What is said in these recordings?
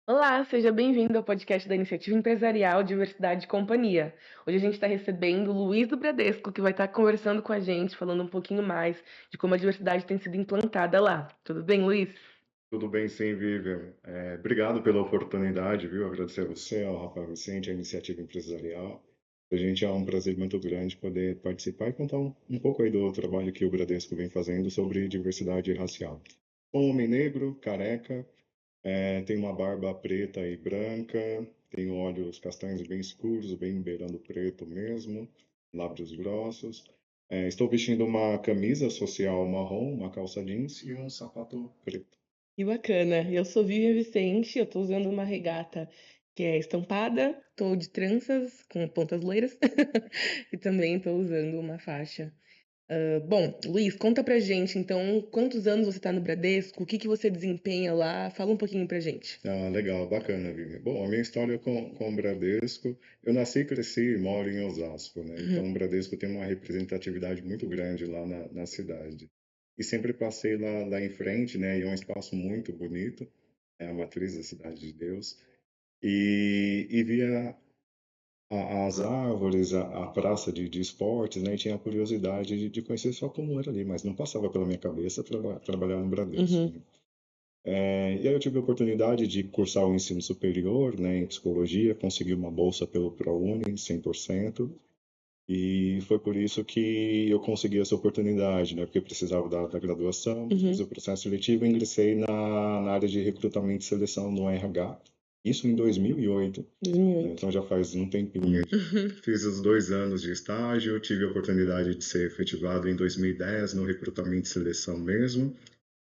Olá, seja bem-vindo ao podcast da Iniciativa Empresarial Diversidade e Companhia. Hoje a gente está recebendo o Luiz do Bradesco, que vai estar conversando com a gente, falando um pouquinho mais de como a diversidade tem sido implantada lá. Tudo bem, Luiz? Tudo bem, sim, Vivian. Obrigado pela oportunidade, viu? Agradecer a você, ao Rafael Vicente, a Iniciativa Empresarial. A gente é um prazer muito grande poder participar e contar um pouco aí do trabalho que o Bradesco vem fazendo sobre diversidade racial. Sou um homem negro, careca, tenho uma barba preta e branca, tenho olhos castanhos bem escuros, bem beirando preto mesmo, lábios grossos. Estou vestindo uma camisa social marrom, uma calça jeans e um sapato preto. Que bacana. Eu sou Vivian Vicente, eu tô usando uma regata que é estampada, tô de tranças com pontas loiras e também tô usando uma faixa. Bom, Luiz, conta pra gente, então, quantos anos você tá no Bradesco, o que que você desempenha lá? Fala um pouquinho pra gente. Ah, legal, bacana, Vivi. Bom, a minha história com o Bradesco, eu nasci, cresci e moro em Osasco, né? Então, o Bradesco tem uma representatividade muito grande lá na cidade. E sempre passei lá em frente, né? E é um espaço muito bonito, é a matriz da Cidade de Deus. E via as árvores, a praça de esportes, né? E tinha a curiosidade de conhecer só como era ali, mas não passava pela minha cabeça trabalhar no Bradesco, Uhum. né? E aí eu tive a oportunidade de cursar o ensino superior, né, em psicologia, consegui uma bolsa pelo ProUni, 100%, e foi por isso que eu consegui essa oportunidade, né, porque eu precisava da graduação, fiz Uhum. o processo seletivo e ingressei na área de recrutamento e seleção no RH, isso em 2008, né, 2008. então já faz um tempinho. Fiz os 2 anos de estágio, tive a oportunidade de ser efetivado em 2010 no recrutamento e seleção mesmo,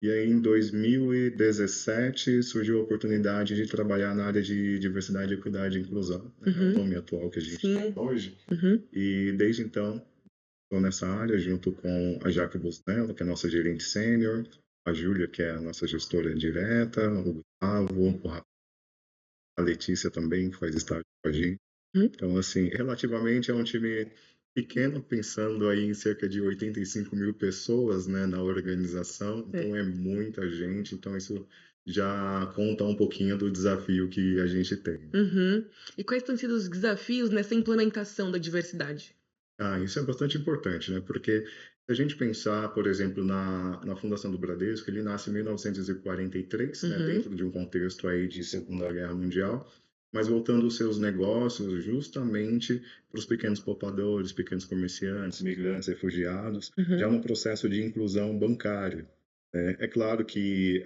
e aí, em 2017, surgiu a oportunidade de trabalhar na área de diversidade, equidade e inclusão, né? É o Uhum. nome atual que a gente tem Sim. hoje. Uhum. E desde então, estou nessa área, junto com a Jaque Busnello, que é a nossa gerente sênior, a Júlia, que é a nossa gestora direta, o Gustavo, a Letícia também, que faz estágio com a gente. Uhum. Então, assim, relativamente é um time pequeno, pensando aí em cerca de 85 mil pessoas, né, na organização, É. então é muita gente, então isso já conta um pouquinho do desafio que a gente tem. Uhum. E quais têm sido os desafios nessa implementação da diversidade? Ah, isso é bastante importante, né, porque se a gente pensar, por exemplo, na fundação do Bradesco, ele nasce em 1943, né, Uhum. dentro de um contexto aí de Segunda Guerra Mundial, mas voltando os seus negócios justamente para os pequenos poupadores, pequenos comerciantes, migrantes, refugiados, já Uhum. no processo de inclusão bancária. É claro que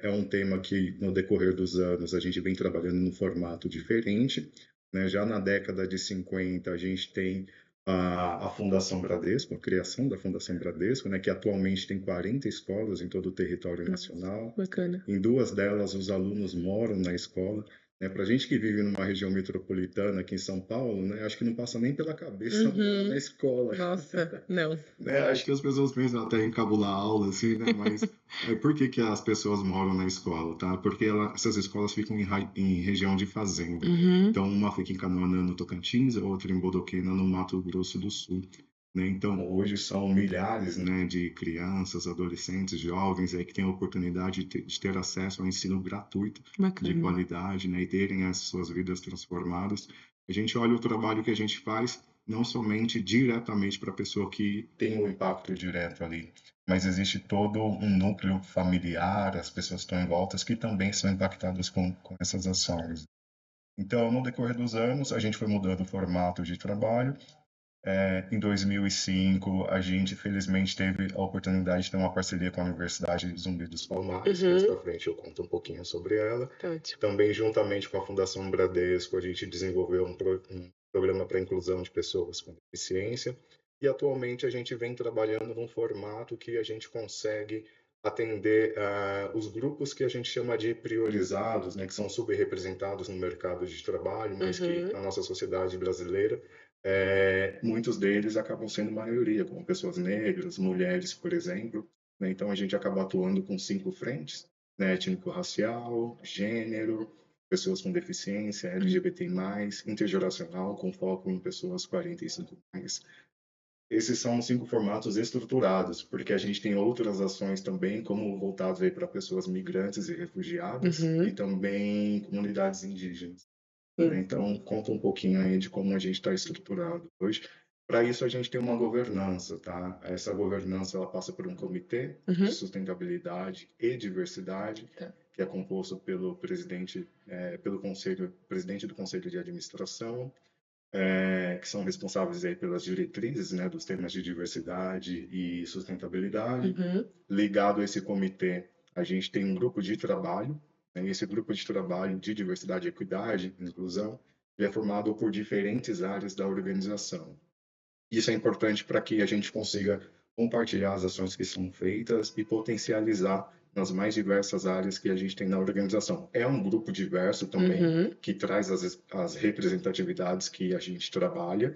é um tema que, no decorrer dos anos, a gente vem trabalhando num formato diferente, né? Já na década de 50, a gente tem a Fundação Bradesco, a criação da Fundação Bradesco, né, que atualmente tem 40 escolas em todo o território Nossa, nacional. bacana. Em duas delas, os alunos moram na escola. Né? Para a gente que vive numa região metropolitana aqui em São Paulo, né, acho que não passa nem pela cabeça morar na Uhum. escola. Nossa, não. Né? Acho que as pessoas pensam até em cabular aula, assim, né? Mas por que que as pessoas moram na escola, tá? Porque essas escolas ficam em região de fazenda. Uhum. Então, uma fica em Canoanã, no Tocantins, a outra em Bodoquena, no Mato Grosso do Sul. Né? Então, hoje são milhares, né, de crianças, adolescentes, jovens aí que têm a oportunidade de ter acesso ao ensino gratuito, de Bacana. qualidade, né, e terem as suas vidas transformadas. A gente olha o trabalho que a gente faz não somente diretamente para a pessoa que tem um impacto direto ali, mas existe todo um núcleo familiar, as pessoas que estão em volta que também são impactadas com essas ações. Então, no decorrer dos anos, a gente foi mudando o formato de trabalho. Em 2005, a gente felizmente teve a oportunidade de ter uma parceria com a Universidade de Zumbi dos Palmares. Mais Uhum. para frente eu conto um pouquinho sobre ela. Tá ótimo. Também, juntamente com a Fundação Bradesco, a gente desenvolveu um programa para a inclusão de pessoas com deficiência. E atualmente a gente vem trabalhando num formato que a gente consegue atender os grupos que a gente chama de priorizados, né, que são subrepresentados no mercado de trabalho, mas que Uhum. na nossa sociedade brasileira muitos deles acabam sendo maioria, como pessoas negras, mulheres, por exemplo. Né? Então a gente acaba atuando com 5 frentes, né? Étnico-racial, gênero, pessoas com deficiência, LGBT+, intergeracional, com foco em pessoas 45+. Esses são os 5 formatos estruturados, porque a gente tem outras ações também, como voltados aí para pessoas migrantes e refugiadas, e Uhum. também comunidades indígenas, né? Sim. Então, conta um pouquinho aí de como a gente está estruturado hoje. Para isso, a gente tem uma governança, tá? Essa governança ela passa por um comitê de Uhum. sustentabilidade e diversidade, Tá. que é composto pelo presidente, pelo conselho, presidente do conselho de administração, que são responsáveis aí pelas diretrizes, né, dos temas de diversidade e sustentabilidade. Uhum. Ligado a esse comitê, a gente tem um grupo de trabalho, né, e esse grupo de trabalho de diversidade, equidade e inclusão, ele é formado por diferentes áreas da organização. Isso é importante para que a gente consiga compartilhar as ações que são feitas e potencializar nas mais diversas áreas que a gente tem na organização. É um grupo diverso também, Uhum. que traz as representatividades que a gente trabalha,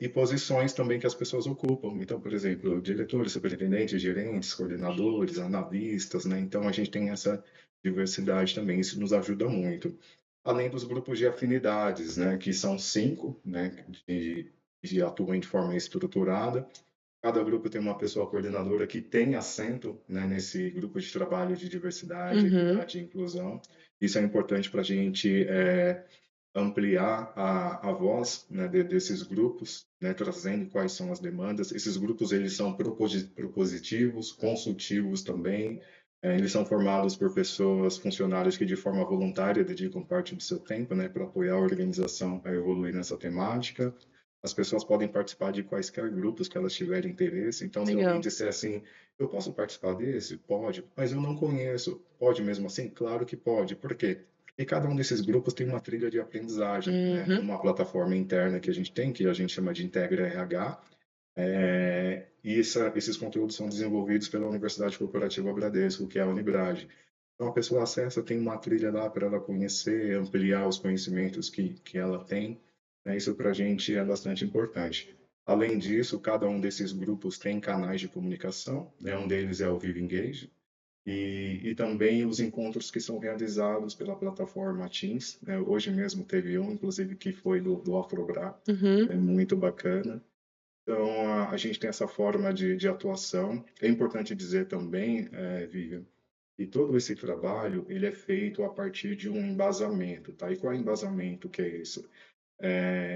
e posições também que as pessoas ocupam. Então, por exemplo, diretores, superintendentes, gerentes, coordenadores, analistas, né? Então, a gente tem essa diversidade também, isso nos ajuda muito. Além dos grupos de afinidades, né? Que são 5, né? Que atuam de forma estruturada. Cada grupo tem uma pessoa coordenadora que tem assento, né, nesse grupo de trabalho de diversidade, Uhum. equidade e inclusão. Isso é importante para a gente ampliar a voz, né, desses grupos, né, trazendo quais são as demandas. Esses grupos eles são propositivos, consultivos também. Eles são formados por pessoas, funcionários que de forma voluntária dedicam parte do seu tempo, né, para apoiar a organização a evoluir nessa temática. As pessoas podem participar de quaisquer grupos que elas tiverem interesse. Então, se alguém Legal. disser assim, eu posso participar desse? Pode, mas eu não conheço. Pode mesmo assim? Claro que pode. Por quê? E cada um desses grupos tem uma trilha de aprendizagem, né? Uhum. Uma plataforma interna que a gente tem, que a gente chama de Integra RH, e esses conteúdos são desenvolvidos pela Universidade Corporativa Bradesco, que é a Unibrade. Então, a pessoa acessa, tem uma trilha lá para ela conhecer, ampliar os conhecimentos que ela tem, né? Isso para a gente é bastante importante. Além disso, cada um desses grupos tem canais de comunicação, né? Um deles é o Vive Engage, e também os encontros que são realizados pela plataforma Teams, né? Hoje mesmo teve um, inclusive, que foi do Afrobra, Uhum. é muito bacana. Então, a gente tem essa forma de atuação. É importante dizer também, Vivian, que todo esse trabalho ele é feito a partir de um embasamento, tá? E qual é o embasamento que é isso?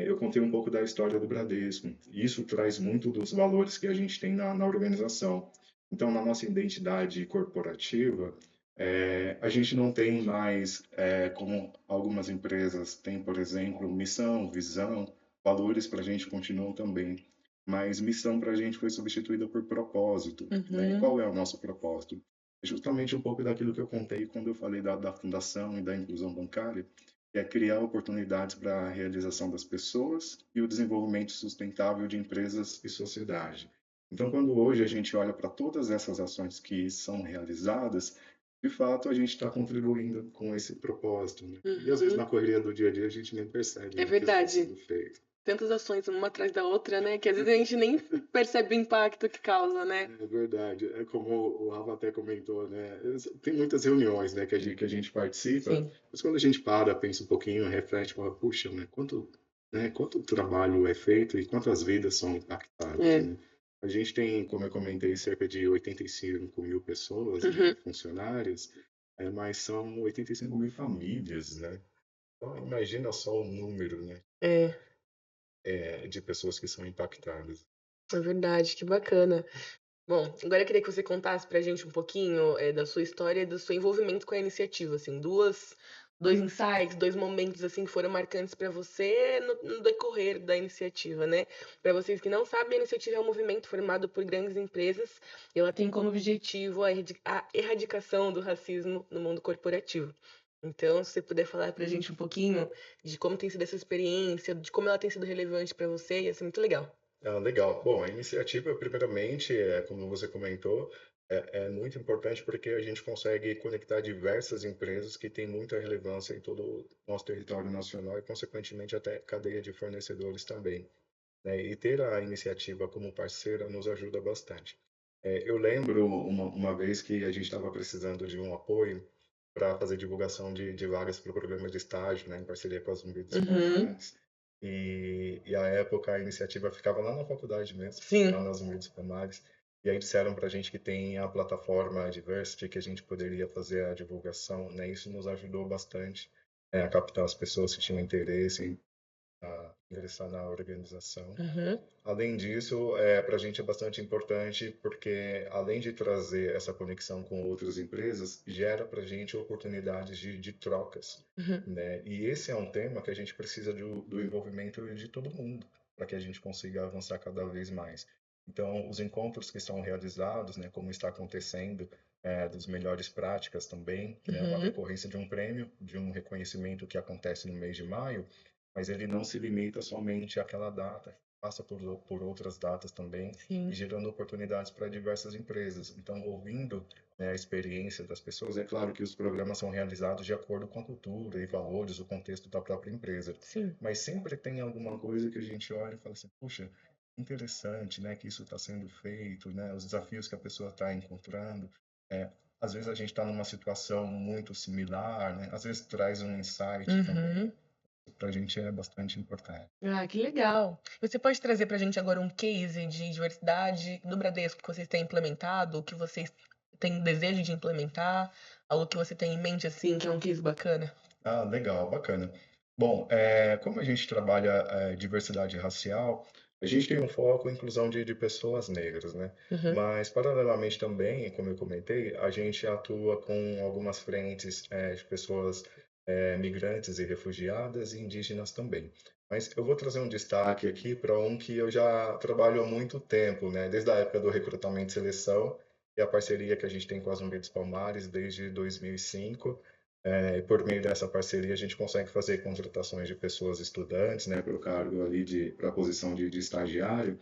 Eu contei um pouco da história do Bradesco. Isso traz muito dos valores que a gente tem na organização. Então, na nossa identidade corporativa, a gente não tem mais, como algumas empresas têm, por exemplo, missão, visão, valores para a gente continuam também. Mas missão para a gente foi substituída por propósito, né? E Uhum. qual é o nosso propósito? É justamente um pouco daquilo que eu contei quando eu falei da fundação e da inclusão bancária, que é criar oportunidades para a realização das pessoas e o desenvolvimento sustentável de empresas e sociedade. Então, quando hoje a gente olha para todas essas ações que são realizadas, de fato a gente está contribuindo com esse propósito, né? E às vezes Uhum. na correria do dia a dia a gente nem percebe, É né, que isso está verdade. sendo feito. Tantas ações uma atrás da outra, né, que às vezes a gente nem percebe o impacto que causa, né. É verdade. É como o Rafa até comentou, né? Tem muitas reuniões, né, que a gente participa, Sim. mas quando a gente para, pensa um pouquinho, reflete, fala, puxa, quanto trabalho é feito e quantas vidas são impactadas, É. né? A gente tem, como eu comentei, cerca de 85 mil pessoas, né, Uhum. funcionários, mas são 85 mil famílias, né? Então, imagina só o número, né, É, de pessoas que são impactadas. é verdade, que bacana. Bom, agora eu queria que você contasse pra gente um pouquinho, da sua história e do seu envolvimento com a iniciativa, assim, 2 insights, 2 momentos, assim, que foram marcantes pra você no decorrer da iniciativa, né. Pra vocês que não sabem, a iniciativa é um movimento formado por grandes empresas e ela tem como objetivo a erradicação do racismo no mundo corporativo. Então, se você puder falar pra gente um pouquinho de como tem sido essa experiência, de como ela tem sido relevante pra você, ia ser muito legal. Ah, legal. Bom, a iniciativa, primeiramente, como você comentou, é muito importante porque a gente consegue conectar diversas empresas que têm muita relevância em todo o nosso território nacional e, consequentemente, até cadeia de fornecedores também, né? E ter a iniciativa como parceira nos ajuda bastante. Eu lembro uma vez que a gente estava precisando de um apoio para fazer divulgação de vagas para o programa de estágio, né, em parceria com as Uhum. universidades. e à época a iniciativa ficava lá na faculdade mesmo, lá Sim. nas Unidos Palmares. E aí disseram para a gente que tem a plataforma Diversity, que a gente poderia fazer a divulgação, né? Isso nos ajudou bastante, a captar as pessoas que tinham interesse a ingressar na organização. Uhum. Além disso, para a gente é bastante importante porque, além de trazer essa conexão com outras empresas, gera para a gente oportunidades de trocas, Uhum. né? E esse é um tema que a gente precisa do envolvimento de todo mundo para que a gente consiga avançar cada vez mais. Então, os encontros que são realizados, né, como está acontecendo, dos melhores práticas também, né, uma Uhum. decorrência de um prêmio, de um reconhecimento que acontece no mês de maio, mas ele não se limita somente àquela data, passa por outras datas também, e Sim. gerando oportunidades para diversas empresas. Então, ouvindo, né, a experiência das pessoas, é claro que os programas são realizados de acordo com a cultura e valores, o contexto da própria empresa, Sim. mas sempre tem alguma coisa que a gente olha e fala assim, poxa, interessante, né, que isso está sendo feito, né, os desafios que a pessoa está encontrando. É, às vezes a gente está numa situação muito similar, né, às vezes traz um insight também Uhum. para a gente é bastante importante. Ah, que legal. Você pode trazer pra gente agora um case de diversidade do Bradesco que vocês têm implementado, que vocês têm desejo de implementar, algo que você tem em mente, assim, que é um case bacana? Ah, legal, bacana. Bom, como a gente trabalha diversidade racial, a gente tem um foco em inclusão de pessoas negras, né? Uhum. Mas, paralelamente também, como eu comentei, a gente atua com algumas frentes de pessoas migrantes e refugiadas e indígenas também. Mas eu vou trazer um destaque aqui para um que eu já trabalho há muito tempo, né? Desde a época do recrutamento e seleção e a parceria que a gente tem com as Zumbi dos Palmares desde 2005. E por meio dessa parceria, a gente consegue fazer contratações de pessoas estudantes, né, para o cargo ali para a posição de estagiário.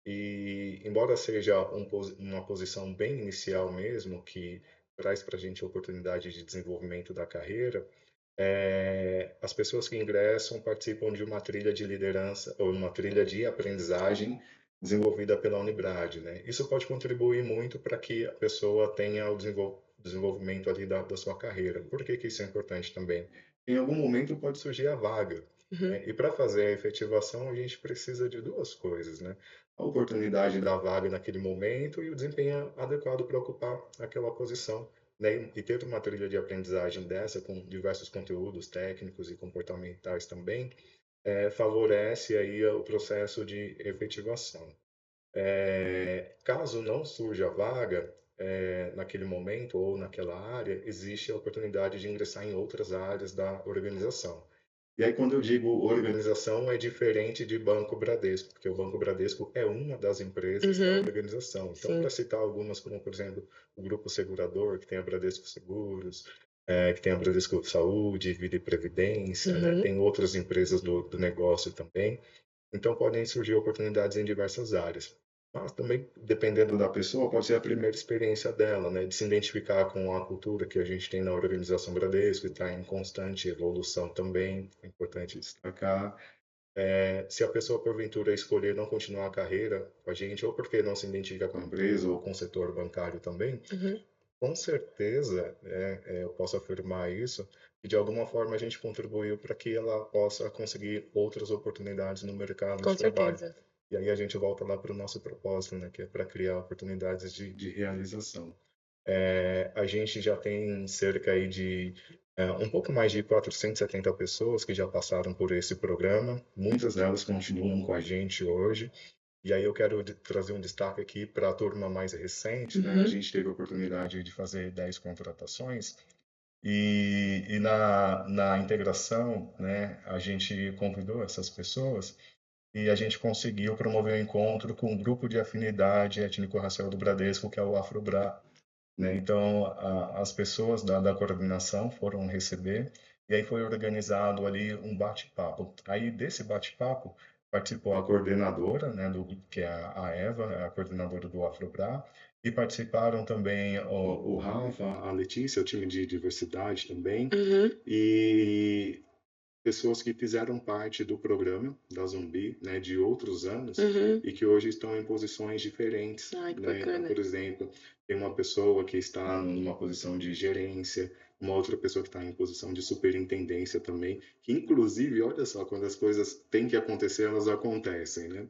E embora seja uma posição bem inicial mesmo, que traz para a gente a oportunidade de desenvolvimento da carreira, as pessoas que ingressam participam de uma trilha de liderança ou uma trilha de aprendizagem desenvolvida pela Unibrad, né? Isso pode contribuir muito para que a pessoa tenha o desenvolvimento ali da sua carreira. Por que que isso é importante também? Em algum momento pode surgir a vaga, Uhum. né? E para fazer a efetivação, a gente precisa de duas coisas, né? A oportunidade da vaga naquele momento e o desempenho adequado para ocupar aquela posição, né? E ter uma trilha de aprendizagem dessa, com diversos conteúdos técnicos e comportamentais também, favorece aí o processo de efetivação. Caso não surja a vaga, naquele momento ou naquela área, existe a oportunidade de ingressar em outras áreas da organização. E aí, quando eu digo organização, é diferente de Banco Bradesco, porque o Banco Bradesco é uma das empresas da Uhum. organização. Então, para Sim. citar algumas, como por exemplo, o Grupo Segurador, que tem a Bradesco Seguros, que tem a Bradesco Saúde, Vida e Previdência, né? Uhum. Tem outras empresas do negócio também. Então, podem surgir oportunidades em diversas áreas. Mas também, dependendo da pessoa, pode ser a primeira experiência dela, né? De se identificar com a cultura que a gente tem na organização Bradesco, que está em constante evolução também, é importante destacar. Se a pessoa, porventura, escolher não continuar a carreira com a gente, ou porque não se identifica com a empresa ou com o setor bancário também, Uhum. com certeza, eu posso afirmar isso, que de alguma forma a gente contribuiu para que ela possa conseguir outras oportunidades no mercado Com de trabalho. certeza. E aí a gente volta lá para o nosso propósito, né, que é para criar oportunidades de realização. A gente já tem cerca aí de um pouco mais de 470 pessoas que já passaram por esse programa. Muitas delas continuam com a gente hoje. E aí eu quero trazer um destaque aqui para a turma mais recente, né? A Uhum. gente teve a oportunidade de fazer 10 contratações e na integração, né, a gente convidou essas pessoas e a gente conseguiu promover um encontro com um grupo de afinidade étnico-racial do Bradesco, que é o Afrobra, né? Então, as pessoas da coordenação foram receber e aí foi organizado ali um bate-papo. Aí desse bate-papo participou a coordenadora, né, que é a Eva, a coordenadora do Afrobra, e participaram também o Rafa, a Letícia, o time de diversidade também, Uhum. e pessoas que fizeram parte do programa da Zumbi, né, de outros anos Uhum. e que hoje estão em posições diferentes, Ai, que né? Então, bacana. por exemplo, tem uma pessoa que está numa posição de gerência, uma outra pessoa que está em posição de superintendência também, que inclusive, olha só, quando as coisas têm que acontecer, elas acontecem, né?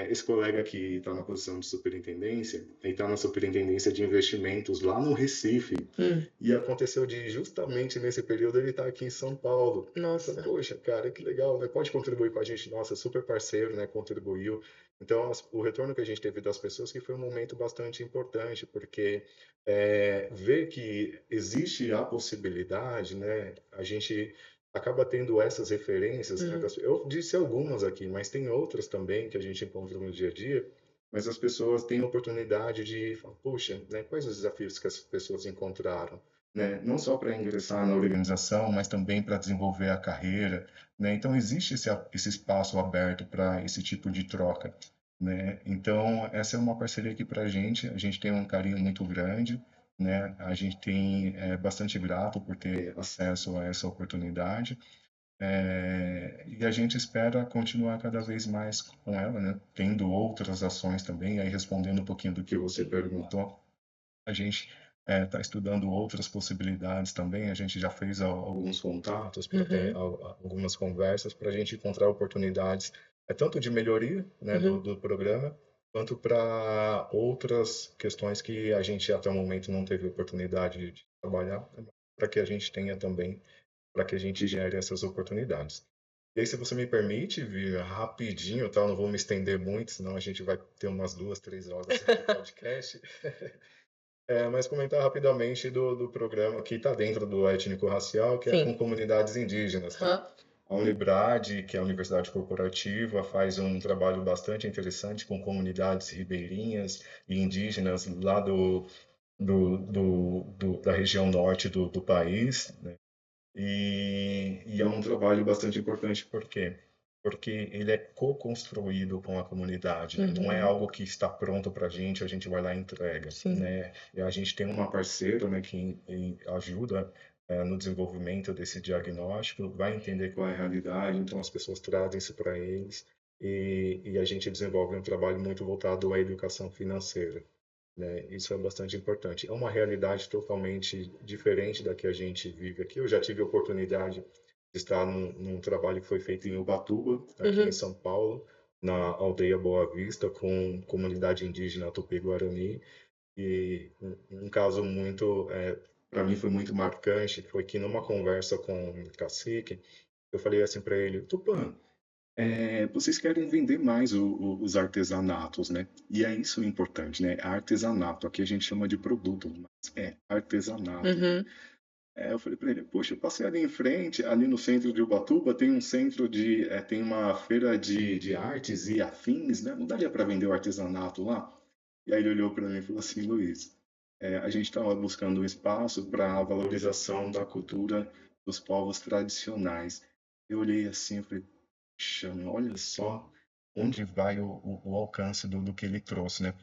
Esse colega que está na posição de superintendência, ele está na superintendência de investimentos lá no Recife, Hum, e aconteceu de justamente nesse período ele estar aqui em São Paulo. Eu falei, nossa. poxa, cara, que legal, né? Pode contribuir com a gente, nossa, super parceiro, né? Contribuiu. Então, o retorno que a gente teve das pessoas que foi um momento bastante importante, porque ver que existe a possibilidade, né? A gente acaba tendo essas referências, né? Uhum. Eu disse algumas aqui, mas tem outras também que a gente encontra no dia a dia, mas as pessoas têm a oportunidade de falar, puxa, né? Quais os desafios que as pessoas encontraram? Né? Não só para ingressar na organização, mas também para desenvolver a carreira, né? Então existe esse espaço aberto para esse tipo de troca, né? Então essa é uma parceria que para a gente tem um carinho muito grande, né? A gente tem bastante grato por ter acesso a essa oportunidade, e a gente espera continuar cada vez mais com ela, né? Tendo outras ações também, aí respondendo um pouquinho do que você perguntou, a gente está estudando outras possibilidades também. A gente já fez alguns contatos para ter Uhum. algumas conversas para a gente encontrar oportunidades, tanto de melhoria, né, Uhum. do programa, quanto para outras questões que a gente até o momento não teve oportunidade de trabalhar, para que a gente tenha também, para que a gente gere essas oportunidades. E aí, se você me permite, vir rapidinho, tá? Eu não vou me estender muito, senão a gente vai ter umas 2, 3 horas aqui de podcast. Mas comentar rapidamente do programa que está dentro do étnico-racial, que é com Sim. comunidades indígenas, tá? Aham. A Unibrad, que é a Universidade Corporativa, faz um trabalho bastante interessante com comunidades ribeirinhas e indígenas lá da região norte do país, né? E é um trabalho bastante importante, por quê? Porque ele é co-construído com a comunidade, não é Uhum. algo que está pronto para a gente vai lá e entrega, Sim. né? E a gente tem uma parceira, né, que ajuda no desenvolvimento desse diagnóstico, vai entender qual é a realidade, então as pessoas trazem isso para eles, e a gente desenvolve um trabalho muito voltado à educação financeira, né? Isso é bastante importante. É uma realidade totalmente diferente da que a gente vive aqui. Eu já tive a oportunidade de estar num trabalho que foi feito em Ubatuba, aqui em Uhum. São Paulo, na aldeia Boa Vista, com comunidade indígena Tupi-Guarani. E um caso muito, para mim foi muito marcante, foi que numa conversa com o cacique, eu falei assim para ele, Tupã, vocês querem vender mais os artesanatos, né? E é isso o importante, né? Artesanato, aqui a gente chama de produto, mas é artesanato. Uhum. Eu falei para ele, poxa, eu passei ali em frente, ali no centro de Ubatuba, tem um centro tem uma feira de artes e afins, né? Não daria para vender o artesanato lá? E aí ele olhou para mim e falou assim, Luiz, a gente estava buscando um espaço para a valorização da cultura dos povos tradicionais. Eu olhei assim, eu falei, puxa, olha só onde vai o alcance do que ele trouxe, né?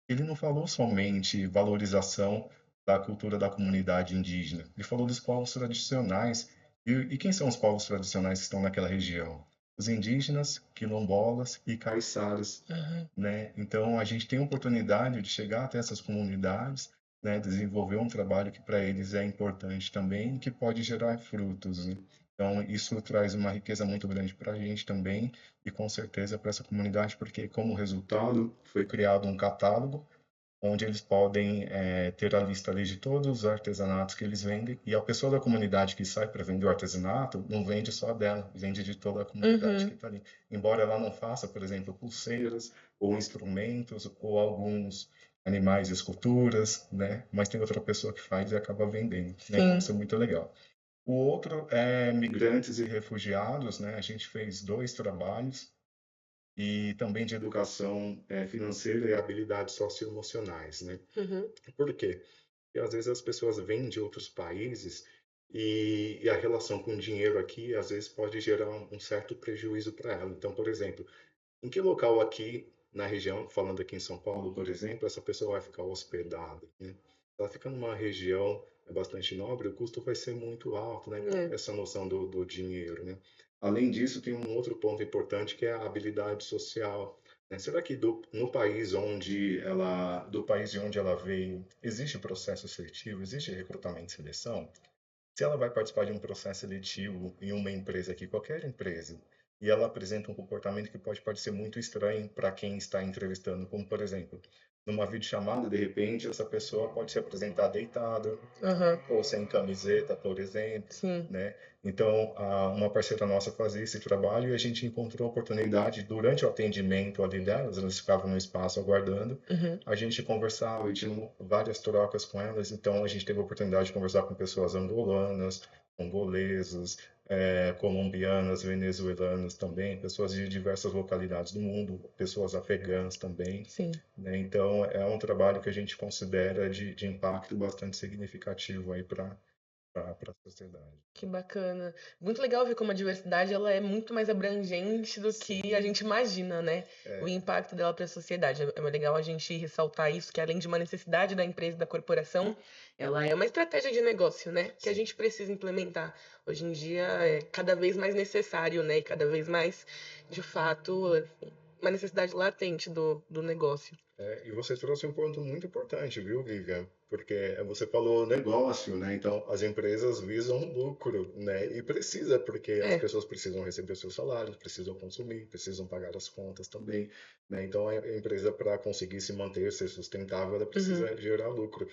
Ele não falou somente valorização da cultura da comunidade indígena, ele falou dos povos tradicionais. E quem são os povos tradicionais que estão naquela região? Os indígenas, quilombolas e caiçaras, Uhum. né? Então a gente tem a oportunidade de chegar até essas comunidades, né? Desenvolver um trabalho que para eles é importante também, que pode gerar frutos, né? Então isso traz uma riqueza muito grande para a gente também e com certeza para essa comunidade, porque como resultado foi criado um catálogo onde eles podem ter a lista ali de todos os artesanatos que eles vendem, e a pessoa da comunidade que sai para vender o artesanato não vende só dela, vende de toda a comunidade que Uhum. está ali. Embora ela não faça, por exemplo, pulseiras ou instrumentos ou alguns animais, esculturas, né? Mas tem outra pessoa que faz e acaba vendendo, né? Então isso é Sim. muito legal. O outro é migrantes e refugiados, né? A gente fez 2 trabalhos e também de educação financeira e habilidades socioemocionais, né? Uhum. Por quê? Porque às vezes as pessoas vêm de outros países e a relação com o dinheiro aqui às vezes pode gerar um certo prejuízo para ela. Então, por exemplo, em que local aqui na região, falando aqui em São Paulo, por exemplo, essa pessoa vai ficar hospedada, né? Ela fica numa região bastante nobre, o custo vai ser muito alto, né? É. Essa noção do dinheiro, né? Além disso, tem um outro ponto importante que é a habilidade social. né? Será que no país do país de onde ela veio, existe processo seletivo, existe recrutamento e seleção? Se ela vai participar de um processo seletivo em uma empresa aqui, qualquer empresa, e ela apresenta um comportamento que pode parecer muito estranho para quem está entrevistando, como por exemplo, numa videochamada, de repente, essa pessoa pode se apresentar deitada, Aham, ou sem camiseta, por exemplo, sim. né? Então, uma parceira nossa fazia esse trabalho e a gente encontrou a oportunidade durante o atendimento ali delas, elas ficavam no espaço aguardando, Uhum. a gente conversava e tinha várias trocas com elas, então a gente teve a oportunidade de conversar com pessoas angolanas, congolesas, colombianas, venezuelanas também, pessoas de diversas localidades do mundo, pessoas afegãs também, Sim. né? Então, é um trabalho que a gente considera de impacto bastante significativo aí para a sociedade. Que bacana. Muito legal ver como a diversidade ela é muito mais abrangente do que a Sim, gente imagina, né? O é, impacto dela para a sociedade. É legal a gente ressaltar isso, que além de uma necessidade da empresa, da corporação, ela é uma estratégia de negócio, né? Que a sim. gente precisa implementar. Hoje em dia é cada vez mais necessário, né? E cada vez mais, de fato, assim, uma necessidade latente do negócio. E você trouxe um ponto muito importante, viu, Vivian? Porque você falou negócio, né? Então, as empresas visam lucro, né? E precisa, porque as É. pessoas precisam receber seus salários, precisam consumir, precisam pagar as contas também, né? Então, a empresa, para conseguir se manter, ser sustentável, ela Uhum. precisa gerar lucro,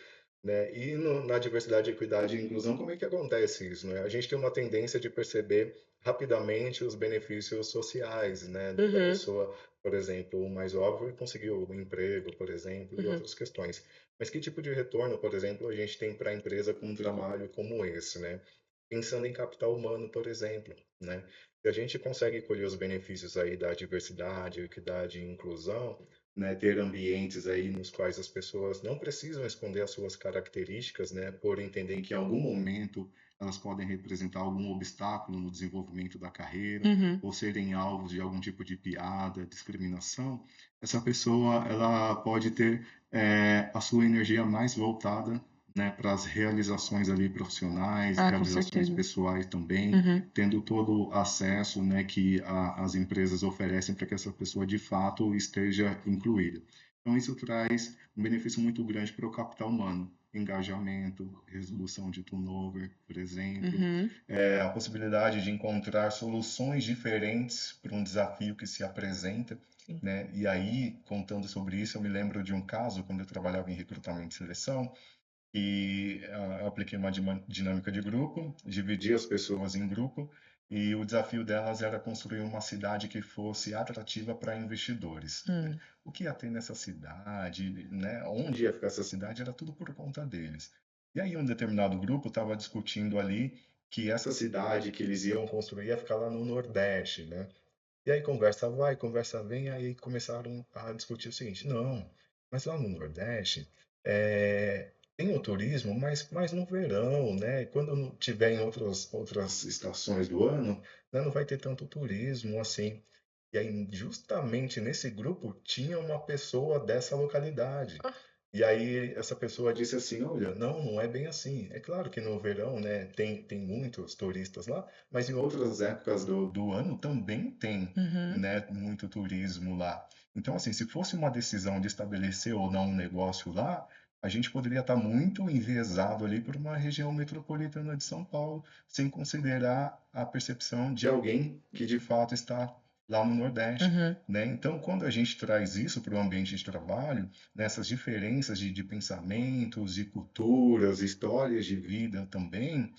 né? E na diversidade, equidade e inclusão, como é que acontece isso, né? A gente tem uma tendência de perceber rapidamente os benefícios sociais, né? Da Uhum. pessoa, por exemplo, o mais óbvio é conseguir um emprego, por exemplo, e Uhum. outras questões. Mas que tipo de retorno, por exemplo, a gente tem para a empresa com um trabalho como esse, né? Pensando em capital humano, por exemplo, né? Se a gente consegue colher os benefícios aí da diversidade, equidade e inclusão, né? Ter ambientes aí nos quais as pessoas não precisam esconder as suas características, né? Por entender que em algum momento elas podem representar algum obstáculo no desenvolvimento da carreira, Uhum. ou serem alvos de algum tipo de piada, discriminação, essa pessoa ela pode ter a sua energia mais voltada, né, para as realizações ali profissionais, Ah, com realizações certeza. pessoais também, Uhum. tendo todo o acesso, né, que as empresas oferecem para que essa pessoa de fato esteja incluída. Então isso traz um benefício muito grande para o capital humano, engajamento, resolução de turnover, por exemplo, Uhum. a possibilidade de encontrar soluções diferentes para um desafio que se apresenta, Sim. né? E aí, contando sobre isso, eu me lembro de um caso quando eu trabalhava em recrutamento e seleção, e eu apliquei uma dinâmica de grupo, dividi as pessoas em grupo, e o desafio delas era construir uma cidade que fosse atrativa para investidores, né? Hum. O que ia ter nessa cidade, né? Onde ia ficar essa cidade, era tudo por conta deles. E aí um determinado grupo estava discutindo ali que essa cidade que eles iam construir ia ficar lá no Nordeste, né? E aí conversa vai, conversa vem, aí começaram a discutir o seguinte, não, mas lá no Nordeste tem o turismo, mas mais no verão, né? Quando não tiver em outras estações do ano, né, não vai ter tanto turismo assim. E aí, justamente nesse grupo, tinha uma pessoa dessa localidade. Ah, E aí, essa pessoa disse assim: Olha, não, não é bem assim. É claro que no verão, né, tem muitos turistas lá, mas em outras épocas do ano também tem, uhum. né, muito turismo lá. Então, assim, se fosse uma decisão de estabelecer ou não um negócio lá, a gente poderia estar muito enviesado ali por uma região metropolitana de São Paulo, sem considerar a percepção de alguém que de fato está lá no Nordeste, Uhum. né? Então, quando a gente traz isso para o ambiente de trabalho, nessas diferenças de pensamentos, de culturas, histórias de vida também,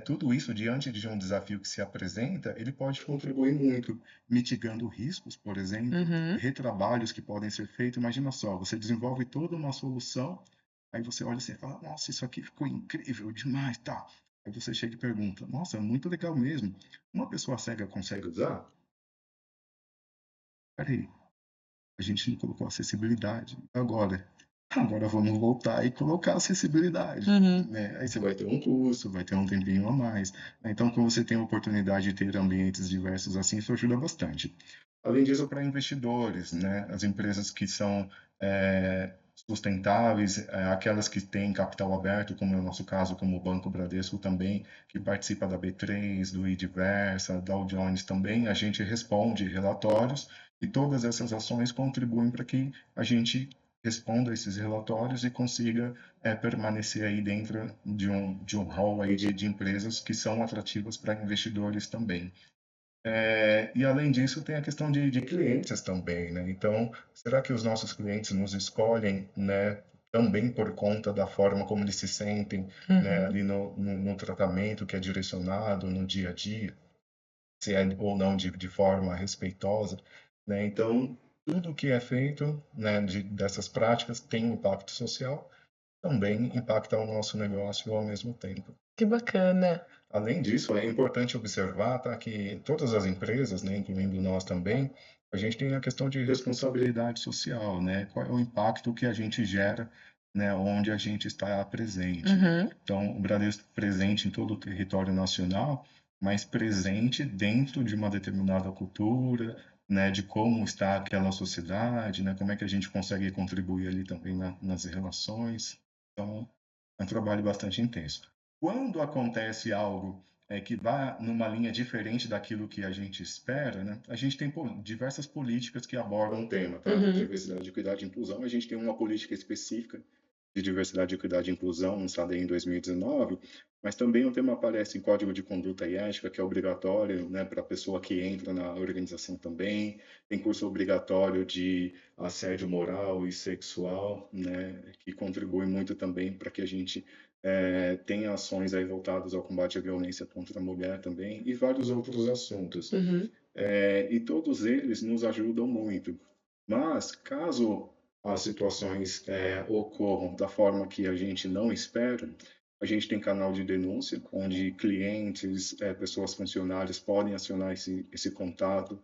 tudo isso diante de um desafio que se apresenta, ele pode contribuir muito, mitigando riscos, por exemplo, Uhum. retrabalhos que podem ser feitos. Imagina só, você desenvolve toda uma solução, aí você olha assim e fala, nossa, isso aqui ficou incrível demais, tá? Aí você chega e pergunta, nossa, muito legal mesmo. Uma pessoa cega consegue usar? Peraí, a gente não colocou acessibilidade. Agora vamos voltar e colocar acessibilidade, Uhum. né? Aí você vai ter um custo, vai ter um tempinho a mais, né? Então, quando você tem a oportunidade de ter ambientes diversos assim, isso ajuda bastante. Além disso, para investidores, né? As empresas que são sustentáveis, aquelas que têm capital aberto, como é o nosso caso, como o Banco Bradesco também, que participa da B3, do IDiversa, Dow Jones também, a gente responde relatórios e todas essas ações contribuem para que a gente responda a esses relatórios e consiga permanecer aí dentro de um hall aí de empresas que são atrativas para investidores também. E além disso, tem a questão de clientes também, né? Então, será que os nossos clientes nos escolhem, né, também por conta da forma como eles se sentem, né, ali no tratamento que é direcionado no dia a dia, se é ou não de forma respeitosa, né? Então, tudo que é feito, né, dessas práticas tem impacto social, também impacta o nosso negócio ao mesmo tempo. Que bacana. Além disso, é importante observar, tá, que todas as empresas, né, incluindo nós também, a gente tem a questão de responsabilidade social, né? Qual é o impacto que a gente gera, né, onde a gente está presente. Uhum. Então, o Bradesco presente em todo o território nacional, mas presente dentro de uma determinada cultura, né, de como está aquela sociedade, né, como é que a gente consegue contribuir ali também nas relações. Então, é um trabalho bastante intenso. Quando acontece algo que vá numa linha diferente daquilo que a gente espera, né, a gente tem diversas políticas que abordam o tema, tá? Uhum. Diversidade, equidade e inclusão. A gente tem uma política específica de diversidade, equidade e inclusão, lançada em 2019, mas também o tema aparece em Código de Conduta e Ética, que é obrigatório, né, para a pessoa que entra na organização também. Tem curso obrigatório de assédio moral e sexual, né, que contribui muito também para que a gente tenha ações aí voltadas ao combate à violência contra a mulher também, e vários outros assuntos. Uhum. E todos eles nos ajudam muito. Mas, caso as situações ocorram da forma que a gente não espera, a gente tem canal de denúncia, onde clientes, pessoas funcionárias podem acionar esse contato,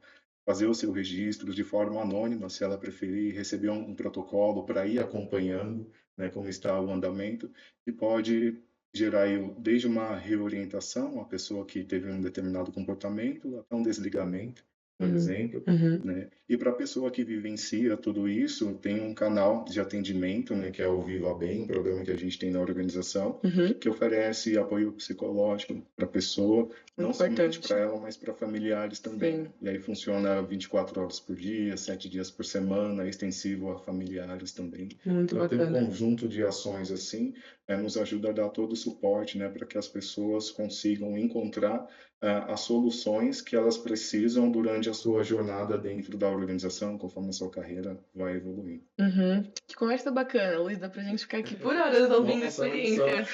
fazer o seu registro de forma anônima, se ela preferir, receber um protocolo para ir acompanhando, né, como está o andamento, e pode gerar aí, desde uma reorientação, a pessoa que teve um determinado comportamento, até um desligamento, por Uhum. exemplo, Uhum. né? E para a pessoa que vivencia tudo isso, tem um canal de atendimento, né, que é o Viva Bem, um programa que a gente tem na organização, Uhum. que oferece apoio psicológico para a pessoa, não somente Importante. para ela, mas para familiares também. Sim. E aí funciona 24 horas por dia, 7 dias por semana, é extensivo a familiares também. Muito Então, tem um bacana. conjunto de ações assim, nos ajuda a dar todo o suporte, né, para que as pessoas consigam encontrar as soluções que elas precisam durante a sua jornada dentro da organização, conforme a sua carreira vai evoluindo. Uhum. Que conversa bacana, Luiz. Dá pra gente ficar aqui por horas ouvindo Nossa, olha só. experiências.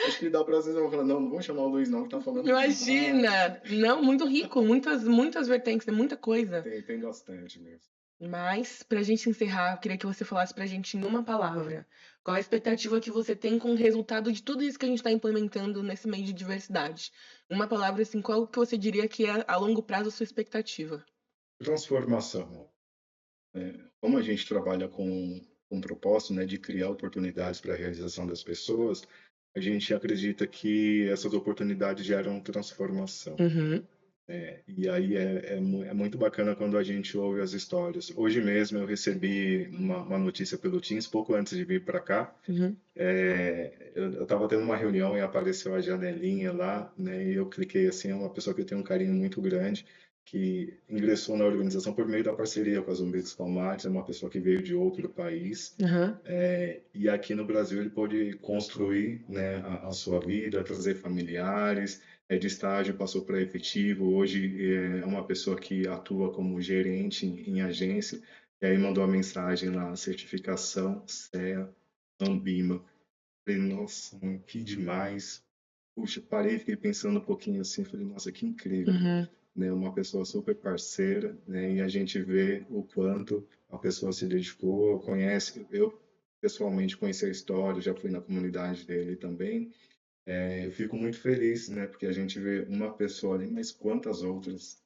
Acho que dá para às vezes eu falar, não, não vou chamar o Luiz não, que tá falando. Imagina! Não, muito rico, muitas vertentes, é muita coisa. Tem bastante mesmo. Mas, pra gente encerrar, eu queria que você falasse pra gente em uma palavra. Qual a expectativa que você tem com o resultado de tudo isso que a gente está implementando nesse meio de diversidade? Uma palavra assim, qual que você diria que é a longo prazo a sua expectativa? Transformação. Como a gente trabalha com um propósito, né, de criar oportunidades para a realização das pessoas, a gente acredita que essas oportunidades geram transformação. Uhum. E aí é muito bacana quando a gente ouve as histórias. Hoje mesmo eu recebi uma notícia pelo Teams, pouco antes de vir para cá. Uhum. Eu estava tendo uma reunião e apareceu a janelinha lá, né? E eu cliquei assim, é uma pessoa que eu tenho um carinho muito grande, que ingressou na organização por meio da parceria com a Zumbis Palmares, é uma pessoa que veio de outro país. Uhum. E aqui no Brasil ele pôde construir, né, a sua vida, trazer familiares, de estágio passou para efetivo, hoje é uma pessoa que atua como gerente em agência, e aí mandou a mensagem lá, certificação CEA Ambima. Falei, nossa, mano, que demais. Puxa, parei e fiquei pensando um pouquinho assim, falei, nossa, que incrível, Uhum. né? Uma pessoa super parceira, né? E a gente vê o quanto a pessoa se dedicou, conhece, eu pessoalmente conheci a história, já fui na comunidade dele também. Eu fico muito feliz, né? Porque a gente vê uma pessoa ali, mas quantas outras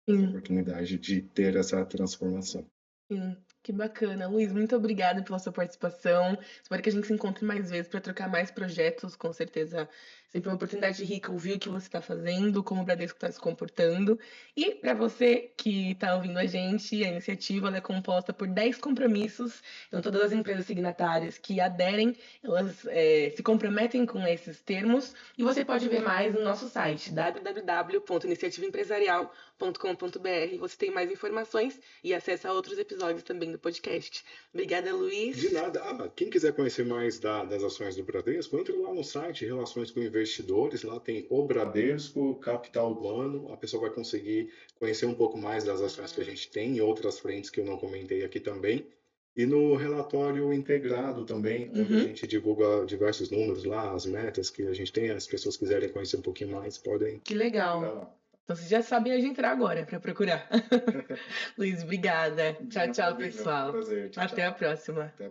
essa Sim, oportunidade de ter essa transformação. sim. Que bacana. Luiz, muito obrigada pela sua participação. Espero que a gente se encontre mais vezes para trocar mais projetos. Com certeza, sempre uma oportunidade rica ouvir o que você está fazendo, como o Bradesco está se comportando. E para você que está ouvindo a gente, a iniciativa ela é composta por 10 compromissos. Então, todas as empresas signatárias que aderem, elas se comprometem com esses termos. E você pode ver mais no nosso site, www.iniciativaempresarial.com.br. Você tem mais informações e acesso a outros episódios também do podcast. Obrigada, Luiz. De nada. Quem quiser conhecer mais das ações do Bradesco, entre lá no site Relações com Investidores, lá tem o Bradesco, Capital Humano, a pessoa vai conseguir conhecer um pouco mais das ações que a gente tem e outras frentes que eu não comentei aqui também. E no relatório integrado também, onde a gente divulga diversos números lá, as metas que a gente tem, as pessoas quiserem conhecer um pouquinho mais, podem. Que legal. Então vocês já sabem onde entrar agora para procurar. Luiz, obrigada. Tchau, tchau, pessoal. Prazer, tchau, Até a tchau. próxima. Até a